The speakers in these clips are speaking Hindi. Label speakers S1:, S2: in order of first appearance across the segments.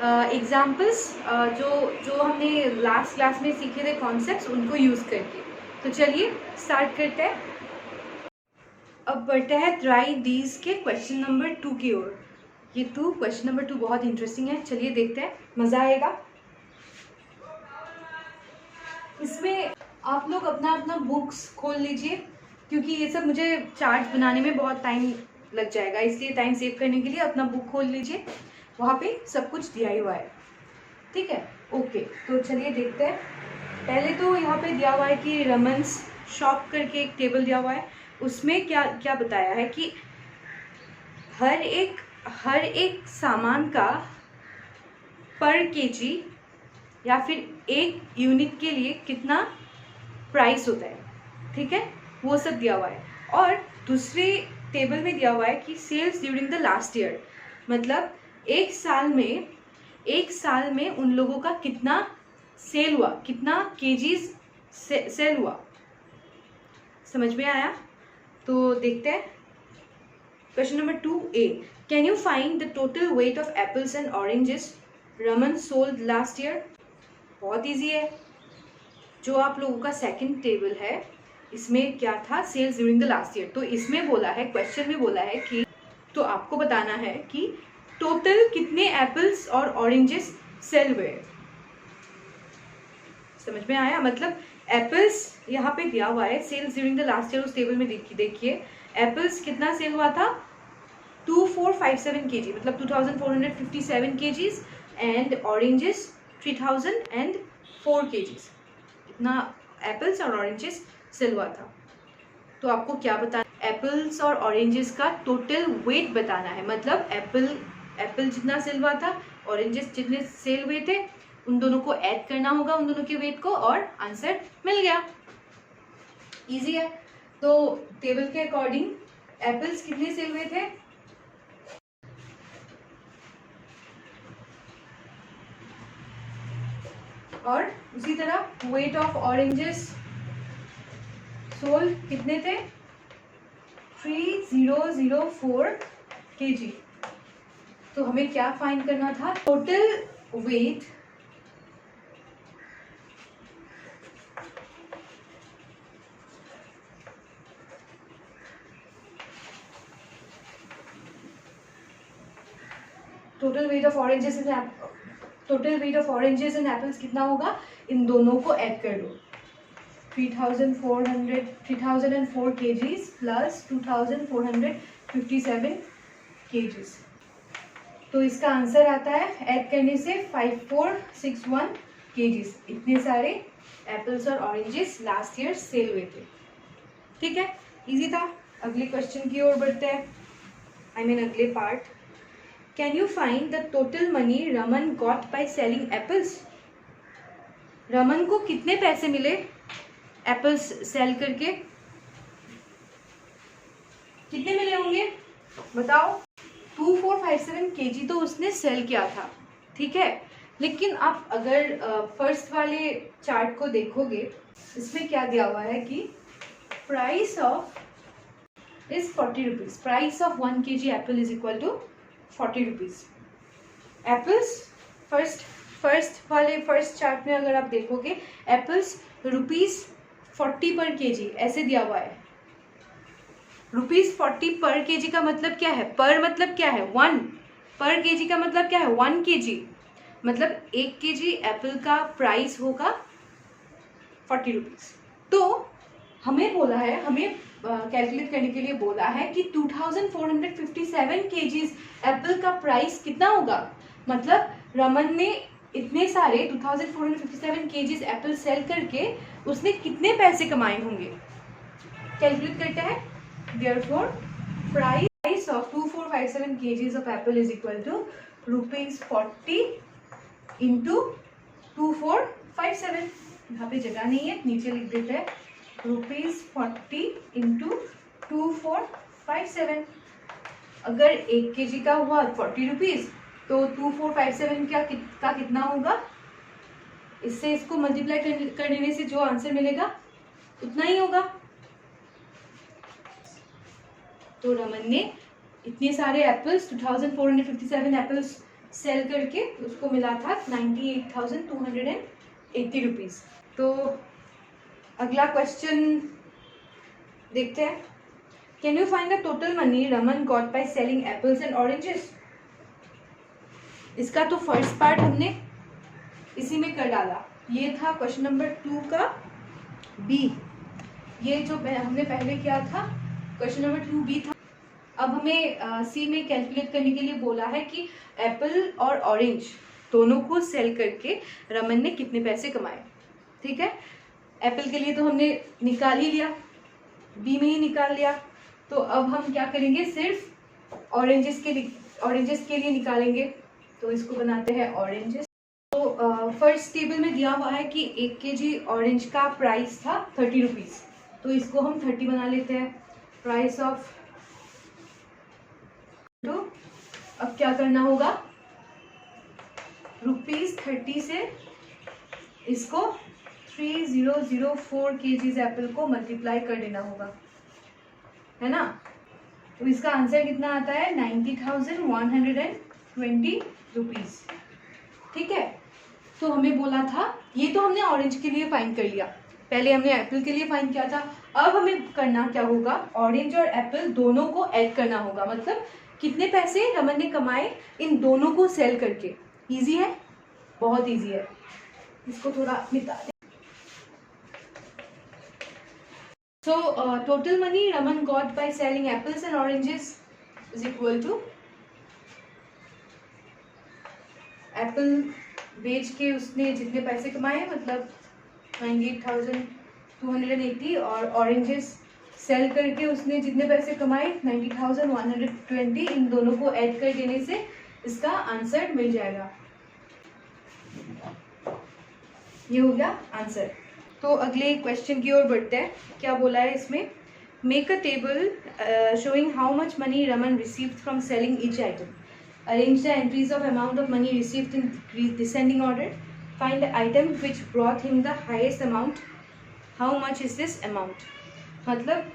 S1: एग्जाम्पल्स जो जो हमने लास्ट क्लास में सीखे थे कॉन्सेप्ट्स, उनको यूज़ करके। तो चलिए स्टार्ट करते हैं। अब बढ़ते हैं ट्राई दीज के क्वेश्चन नंबर 2 की ओर। ये क्वेश्चन नंबर 2 बहुत इंटरेस्टिंग है, चलिए देखते हैं, मज़ा आएगा। इसमें आप लोग अपना अपना बुक्स खोल लीजिए, क्योंकि ये सब मुझे चार्ट बनाने में बहुत टाइम लग जाएगा, इसलिए टाइम सेव करने के लिए अपना बुक खोल लीजिए, वहाँ पे सब कुछ दिया ही हुआ है। ठीक है, ओके। तो चलिए देखते हैं। पहले तो यहाँ पे दिया हुआ है कि रमन्स शॉप करके एक टेबल दिया हुआ है, उसमें क्या क्या बताया है कि हर एक सामान का पर केजी या फिर एक यूनिट के लिए कितना प्राइस होता है। ठीक है, वो सब दिया हुआ है। और दूसरे टेबल में दिया हुआ है कि sales during the last year, मतलब एक साल में उन लोगों का कितना सेल हुआ, कितना केजीज सेल हुआ। समझ में आया? तो देखते हैं question number 2A। Can you find the total weight of apples and oranges Raman sold last year. बहुत इजी है। जो आप लोगों का सेकंड टेबल है, इसमें क्या था, sales during the last year. तो इसमें बोला है, क्वेश्चन में बोला है कि तो आपको बताना है कि टोटल कितने एप्पल्स और ऑरेंजेस सेल हुए। समझ में आया? मतलब एप्पल्स यहाँ पे दिया हुआ है sales during the last year, उस टेबल में देखिए एप्पल्स कितना सेल हुआ था, 2457 kg, मतलब 2457 kgs, एंड ऑरेंजेस 3004 kgs। इतना एप्पल्स और ऑरेंजेस सेल हुआ था। तो आपको क्या बताना, एप्पल्स और ऑरेंजेस का टोटल वेट बताना है। मतलब एप्पल जितना सेल हुआ था, ऑरेंजेस जितने सेल हुए थे, उन दोनों को ऐड करना होगा, उन दोनों के वेट को, और आंसर मिल गया। इजी है। तो टेबल के अकॉर्डिंग एप्पल्स कितने सेल हुए थे, और उसी तरह वेट ऑफ ऑरेंजेस सोल कितने थे, 3004 kg। तो हमें क्या फाइंड करना था, total weight oranges and apples कितना होगा, इन दोनों को ऐड कर दो। 3004 kgs प्लस 2457 kgs। तो इसका आंसर आता है ऐड करने से 5461 kgs। इतने सारे एप्पल्स और ऑरेंजेस लास्ट ईयर सेल हुए थे। ठीक है, इजी था। अगले क्वेश्चन की ओर बढ़ते हैं, अगले part. Can you find the total money Raman got by selling apples. Raman को कितने पैसे मिले एप्पल्स सेल करके, कितने मिले होंगे बताओ। 2457 kg तो उसने सेल किया था। ठीक है, लेकिन आप अगर फर्स्ट वाले चार्ट को देखोगे, इसमें क्या दिया हुआ है कि price of is 40 rupees. Price of 1 kg apple is equal to 40 rupees. Apples first chart में अगर आप देखोगे, एप्पल्स ₹40 पर केजी ऐसे दिया हुआ है। ₹40 पर केजी का मतलब क्या है, पर मतलब क्या है 1, पर केजी का मतलब क्या है 1 kg, मतलब 1 kg एप्पल का प्राइस होगा 40 रुपीज। तो हमें बोला है, हमें कैलकुलेट करने के लिए बोला है कि 2457 kgs एप्पल का प्राइस कितना होगा। मतलब रमन ने इतने सारे 2457 kgs एप्पल सेल करके उसने कितने पैसे कमाए होंगे। कैलकुलेट करते हैं। Therefore, price of 2457 kgs of apple is equal to ₹40 into 2457। यहाँ पे जगह नहीं है, नीचे लिख देते हैं ₹40 into 2457। अगर 1 kg का हुआ 40 रुपीज, तो 2457 का कितना होगा, इससे इसको मल्टीप्लाई करने से जो आंसर मिलेगा उतना ही होगा। तो रमन ने इतने सारे एप्पल्स 2457 एप्पल्स सेल करके उसको मिला था 98,280 रुपीज़। तो अगला क्वेश्चन देखते हैं। Can you find the total money Raman got by selling apples and oranges. इसका तो फर्स्ट पार्ट हमने इसी में कर डाला। ये था क्वेश्चन नंबर 2 का बी। ये जो हमने पहले किया था क्वेश्चन नंबर 2B था। अब हमें सी में कैलकुलेट करने के लिए बोला है कि एप्पल और ऑरेंज दोनों को सेल करके रमन ने कितने पैसे कमाए। ठीक है, एप्पल के लिए तो हमने निकाल ही लिया, बी में ही निकाल लिया। तो अब हम क्या करेंगे, सिर्फ ऑरेंजेस के लिए निकालेंगे। तो इसको बनाते हैं ऑरेंजेस। तो फर्स्ट टेबल में दिया हुआ है कि 1 kg ऑरेंज का प्राइस था 30 रुपीज़। तो इसको हम 30 बना लेते हैं, प्राइस ऑफ। तो अब क्या करना होगा, ₹30 से इसको 3004 kgs एप्पल को मल्टीप्लाई कर देना होगा, है ना। तो इसका आंसर कितना आता है, 90,120 रुपीज़। ठीक है, तो हमें बोला था, ये तो हमने ऑरेंज के लिए फाइंड कर लिया, पहले हमने एप्पल के लिए फाइंड किया था। अब हमें करना क्या होगा, ऑरेंज और एप्पल दोनों को ऐड करना होगा, मतलब कितने पैसे रमन ने कमाए इन दोनों को सेल करके। इजी है, बहुत इजी है। इसको थोड़ा मिटा दें। So total money Raman got by selling apples and oranges is equal to, Apple बेच के उसने जितने पैसे कमाए मतलब 98,280, और ऑरेंजेस सेल करके उसने जितने पैसे कमाए 90,120। इन दोनों को ऐड कर देने से इसका आंसर मिल जाएगा। ये हो गया आंसर। तो अगले क्वेश्चन की ओर बढ़ते हैं। क्या बोला है इसमें, make a table showing how much money Raman received from selling each item, arrange the entries of amount of money received in descending order, find the item which brought him the highest amount, how much is this amount. मतलब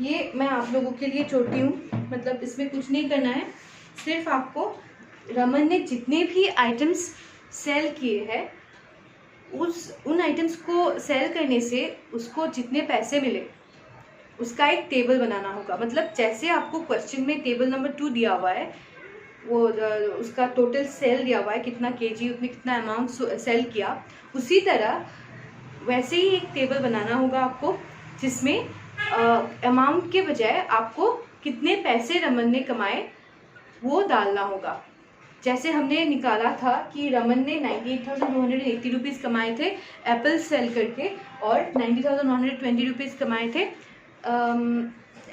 S1: ये मैं आप लोगों के लिए छोटी हूँ, मतलब इसमें कुछ नहीं करना है, सिर्फ आपको रमन ने जितने भी आइटम्स सेल किए हैं उन आइटम्स को सेल करने से उसको जितने पैसे मिले उसका एक टेबल बनाना होगा। मतलब जैसे आपको क्वेश्चन में टेबल नंबर 2 दिया हुआ है, वो उसका टोटल सेल दिया हुआ है कितना केजी, उसने कितना अमाउंट सेल किया, उसी तरह वैसे ही एक टेबल बनाना होगा आपको, जिसमें अमाउंट के बजाय आपको कितने पैसे रमन ने कमाए वो डालना होगा। जैसे हमने निकाला था कि रमन ने 98,280 रुपीज़ कमाए थे एप्पल सेल करके, और 90,120 रुपीज़ कमाए थे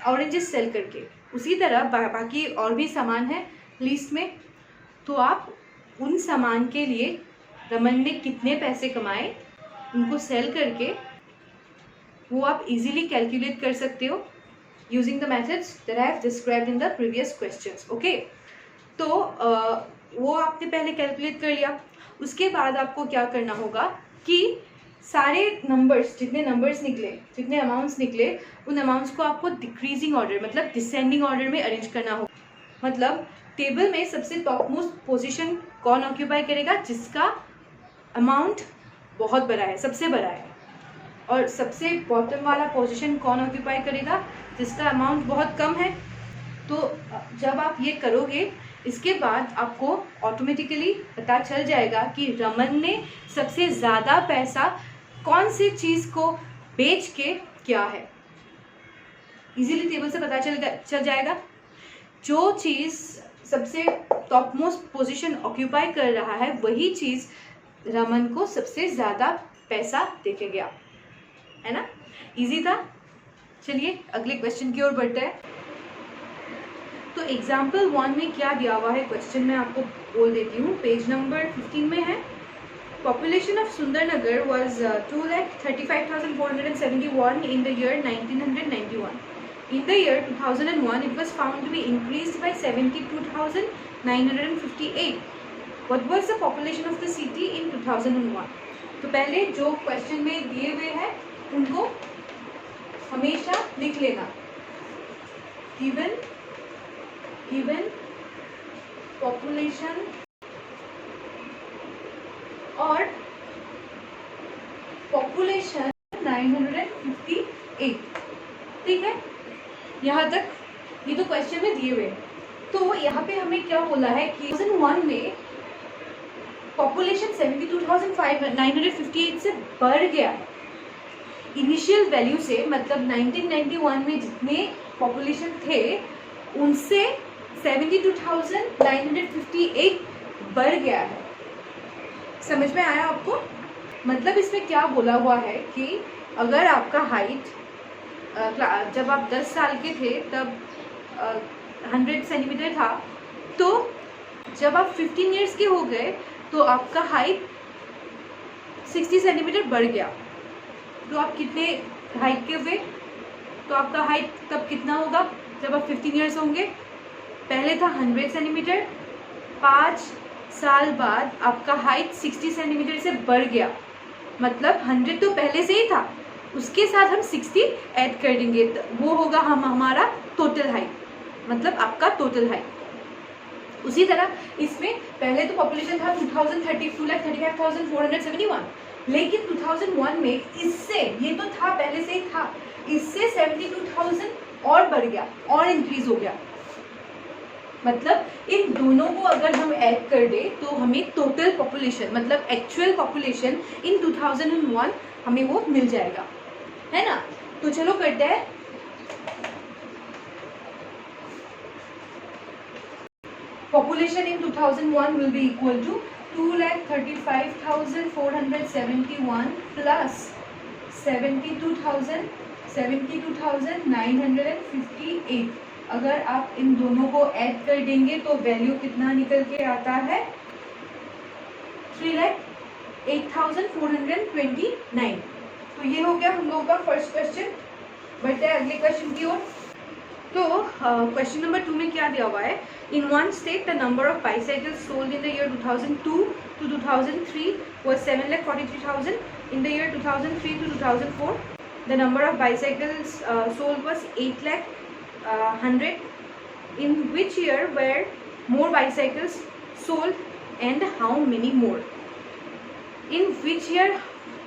S1: ऑरेंजेस सेल करके। उसी तरह बाकी और भी सामान है लिस्ट में, तो आप उन सामान के लिए रमन ने कितने पैसे कमाए उनको सेल करके वो आप इजीली कैलकुलेट कर सकते हो using the methods that I have described in the previous questions. Okay, तो वो आपने पहले कैलकुलेट कर लिया। उसके बाद आपको क्या करना होगा कि सारे नंबर्स, जितने नंबर्स निकले, जितने अमाउंट्स निकले, उन अमाउंट्स को आपको डिक्रीजिंग ऑर्डर मतलब डिसेंडिंग ऑर्डर में अरेंज करना होगा। मतलब टेबल में सबसे टॉप मोस्ट पोजीशन कौन ऑक्यूपाई करेगा, जिसका अमाउंट बहुत बड़ा है, सबसे बड़ा है, और सबसे बॉटम वाला पोजीशन कौन ऑक्यूपाई करेगा, जिसका अमाउंट बहुत कम है। तो जब आप ये करोगे, इसके बाद आपको ऑटोमेटिकली पता चल जाएगा कि रमन ने सबसे ज़्यादा पैसा कौन सी चीज़ को बेच के किया है। इजीली टेबल से पता चल जाएगा। जो चीज़ सबसे टॉप मोस्ट पोजीशन ऑक्यूपाई कर रहा है वही चीज़ रमन को सबसे ज़्यादा पैसा देके गया, है ना। इजी था। चलिए अगले क्वेश्चन की ओर बढ़ते हैं। तो एग्जाम्पल 1 में क्या दिया हुआ है क्वेश्चन में आपको बोल देती हूँ, पेज नंबर 15 में है। Population of Sundarnagar was 2,35,471 in the year 1991. In the year 2001, it was found to be increased by 72,958. What was the population of the city in 2001? तो पहले जो क्वेश्चन में दिए हुए हैं उनको हमेशा लिख लेना। Given population और पॉपुलेशन 958। ठीक है, यहाँ तक ये तो क्वेश्चन में दिए हुए। तो यहाँ पे हमें क्या बोला है कि 2001 में पॉपुलेशन 72,958 से बढ़ गया है इनिशियल वैल्यू से, मतलब 1991 में जितने पॉपुलेशन थे उनसे 72,958 बढ़ गया है। समझ में आया आपको? मतलब इसमें क्या बोला हुआ है कि अगर आपका हाइट जब आप 10 साल के थे तब 100 सेंटीमीटर था, तो जब आप 15 इयर्स के हो गए तो आपका हाइट 60 सेंटीमीटर बढ़ गया। तो आप कितने हाइट के हुए? तो आपका हाइट तब कितना होगा जब आप 15 इयर्स होंगे? पहले था 100 सेंटीमीटर, 5 साल बाद आपका हाइट 60 सेंटीमीटर से बढ़ गया। मतलब 100 तो पहले से ही था, उसके साथ हम 60 ऐड कर देंगे, वो होगा हमारा टोटल हाइट, मतलब आपका टोटल हाइट। उसी तरह इसमें पहले तो पॉपुलेशन था 2,35,471, लेकिन 2001 में इससे, ये तो था पहले से ही था, इससे 72,000 और बढ़ गया और इंक्रीज हो गया। मतलब इन दोनों को अगर हम ऐड कर दे तो हमें टोटल पॉपुलेशन, मतलब एक्चुअल पॉपुलेशन इन 2001 हमें वो मिल जाएगा, है ना? तो चलो करते हैं। Population in 2001 will be equal to 2,35,471 plus 72,958। अगर आप इन दोनों को ऐड कर देंगे तो वैल्यू कितना निकल के आता है? 3,08,429। तो ये हो गया हम लोगों का फर्स्ट क्वेश्चन। बढ़ते हैं अगले क्वेश्चन की ओर। तो क्वेश्चन नंबर 2 में क्या दिया हुआ है? In one state the number of bicycles sold in the year 2002 to 2003 was 7,43,000. In the year 2003 to 2004 the number of bicycles sold was 8,100,000. In which year were more bicycles sold and how many more? In which year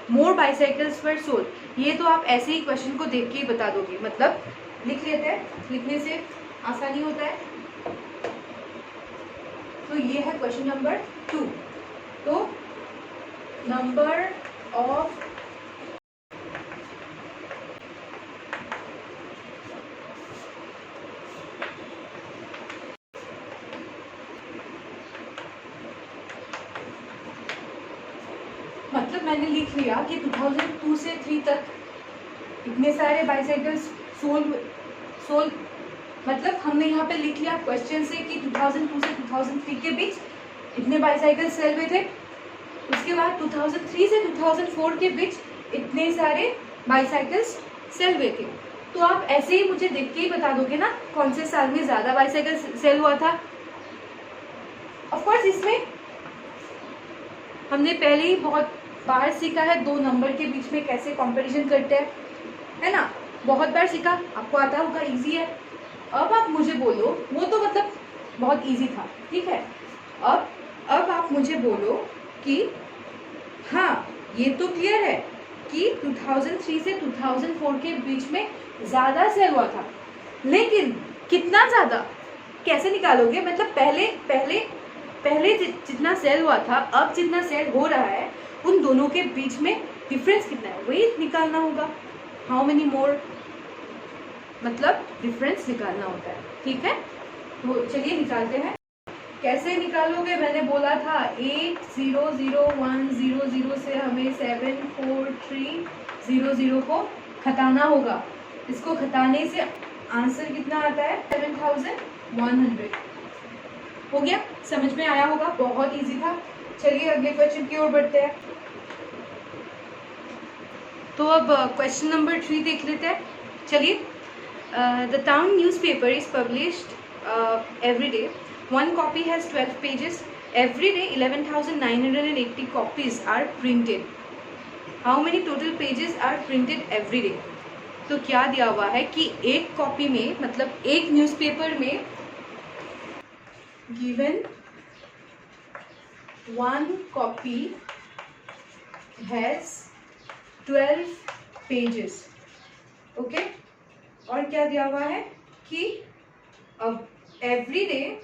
S1: more bicycles were sold? ये तो आप ऐसे ही क्वेश्चन को देख के ही बता दोगे, मतलब लिख लेते हैं, लिखने से आसानी होता है। तो ये है क्वेश्चन नंबर 2। तो नंबर ऑफ मतलब मैंने लिख लिया कि 2002 से 3 तक इतने सारे बाइसाइकिल्स सोल्ड, मतलब हमने यहाँ पे लिख लिया क्वेश्चन से कि 2002 से 2003 के बीच इतने बाइसाइकिल सेल हुए थे। उसके बाद 2003 से 2004 के बीच इतने सारे बाइसाइकिल्स सेल हुए थे। तो आप ऐसे ही मुझे देख के ही बता दोगे ना कौन से साल में ज़्यादा बाइसाइकिल सेल हुआ था। ऑफ कोर्स इसमें हमने पहले ही बहुत बार सीखा है 2 नंबर के बीच में कैसे कंपैरिजन करते हैं, है ना? बहुत बार सीखा, आपको आता होगा, इजी है। अब आप मुझे बोलो, वो तो मतलब बहुत इजी था, ठीक है। अब आप मुझे बोलो कि हाँ ये तो क्लियर है कि 2003 से 2004 के बीच में ज़्यादा सेल हुआ था, लेकिन कितना ज़्यादा कैसे निकालोगे? मतलब पहले जितना सेल हुआ था, अब जितना सेल हो रहा है, उन दोनों के बीच में डिफरेंस कितना है वही निकालना होगा। हाउ मेनी मोर, मतलब डिफरेंस निकालना होता है, ठीक है। तो चलिए निकालते हैं। कैसे निकालोगे? मैंने बोला था 8,0,0,1,0,0 से हमें 7,4,3,0,0 को घटाना होगा। इसको घटाने से आंसर कितना आता है? 7,100 हो गया। समझ में आया होगा, बहुत इजी था। चलिए अगले क्वेश्चन की ओर बढ़ते हैं। तो अब क्वेश्चन नंबर 3 देख लेते हैं। चलिए, the town newspaper is published every day. One copy has 12 pages. Every day 11,980 copies are printed. How many total pages are printed every day? तो क्या दिया हुआ है कि एक कॉपी में, मतलब एक न्यूज़पेपर में given one copy has 12 pages. Okay, और क्या दिया हुआ है कि अब एवरी डे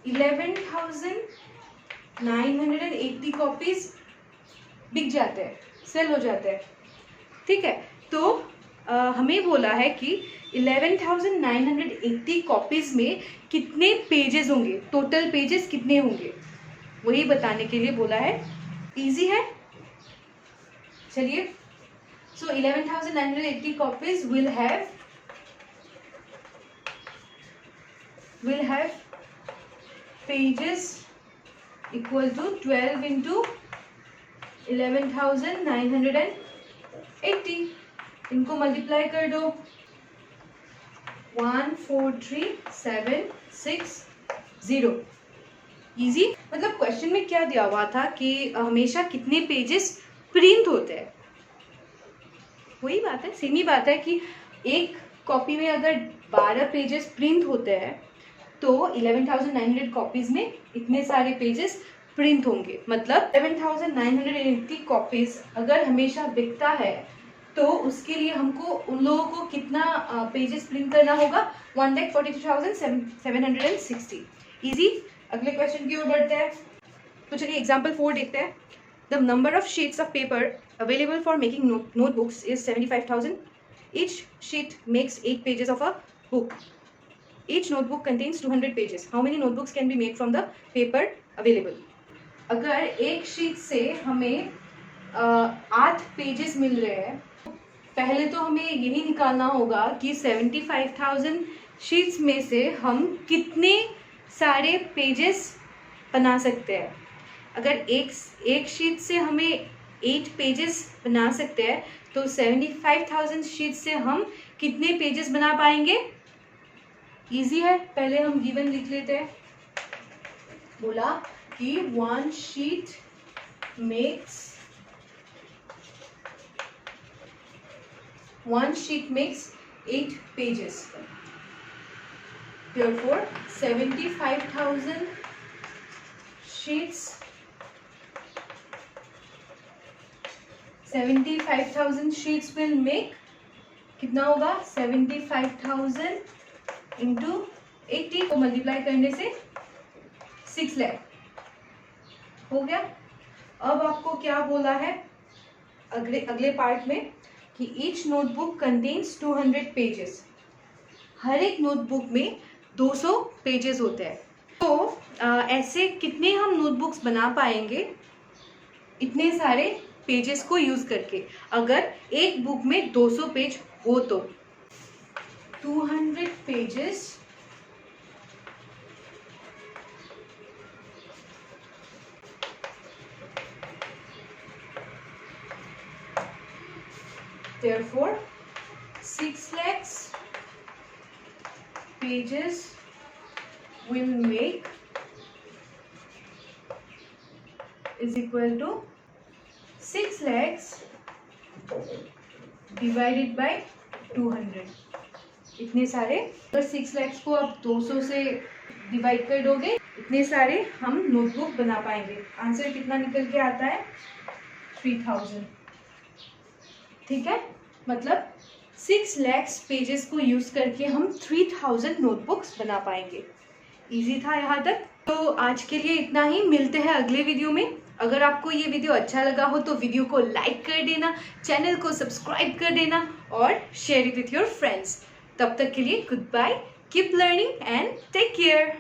S1: 11,980 कॉपीज बिक जाते हैं, सेल हो जाते हैं। ठीक है, तो हमें बोला है कि 11,980 कॉपीज में कितने पेजेस होंगे, टोटल पेजेस कितने होंगे, वही बताने के लिए बोला है। इजी है, चलिए। So 11,980 copies will have pages equal to 12 into 11,980। इनको मल्टीप्लाई कर दो, 143,760। इजी। मतलब क्वेश्चन में क्या दिया हुआ था कि हमेशा कितने पेजेस प्रिंट होते हैं, वही बात है, सेम ही बात है कि एक कॉपी में अगर 12 पेजेस प्रिंट होते हैं तो 11,900 कॉपीज में इतने सारे पेजेस प्रिंट होंगे। मतलब 11,980 कॉपीज अगर हमेशा बिकता है तो उसके लिए हमको उन लोगों को कितना पेजेस प्रिंट करना होगा, 1,42,760। इजी। अगले क्वेश्चन की ओर बढ़ते हैं। तो चलिए एग्जाम्पल 4 देखते हैं। The number of sheets of paper available for making notebooks is 75,000। Each sheet makes 8 pages of a book. Each notebook contains 200 pages. How many notebooks can be made from the paper available? अगर एक शीट से हमें 8 पेजेस मिल रहे हैं, पहले तो हमें यही निकालना होगा कि 75,000 शीट्स में से हम कितने सारे पेजेस बना सकते हैं। अगर एक शीट से हमें 8 पेजेस बना सकते हैं तो 75,000 शीट से हम कितने पेजेस बना पाएंगे। इजी है, पहले हम गिवन लिख लेते हैं। बोला कि one sheet makes 8 pages. Therefore 75,000 sheets will make कितना होगा, 75,000 इंटू 80 को मल्टीप्लाई करने से 6 लाख हो गया। अब आपको क्या बोला है अगले पार्ट में कि ईच नोटबुक कंटेन्स 200 पेजेस। हर एक नोटबुक में 200 पेजेस होते हैं। तो ऐसे कितने हम नोटबुक्स बना पाएंगे इतने सारे पेजेस को यूज करके। अगर एक बुक में 200 पेज हो तो 200 pages therefore 6 lakhs pages will make is equal to 6 lakhs divided by 200। इतने सारे, अगर 6 lakhs को आप 200 से डिवाइड कर दोगे, इतने सारे हम नोटबुक बना पाएंगे। आंसर कितना निकल के आता है, 3,000। ठीक है, मतलब 6 lakhs पेजेस को यूज करके हम 3,000 नोटबुक्स बना पाएंगे। इजी था यहाँ तक। तो आज के लिए इतना ही, मिलते हैं अगले वीडियो में। अगर आपको ये वीडियो अच्छा लगा हो तो वीडियो को लाइक कर देना, चैनल को सब्सक्राइब कर देना और share it with your friends. तब तक के लिए good bye, keep learning and take care.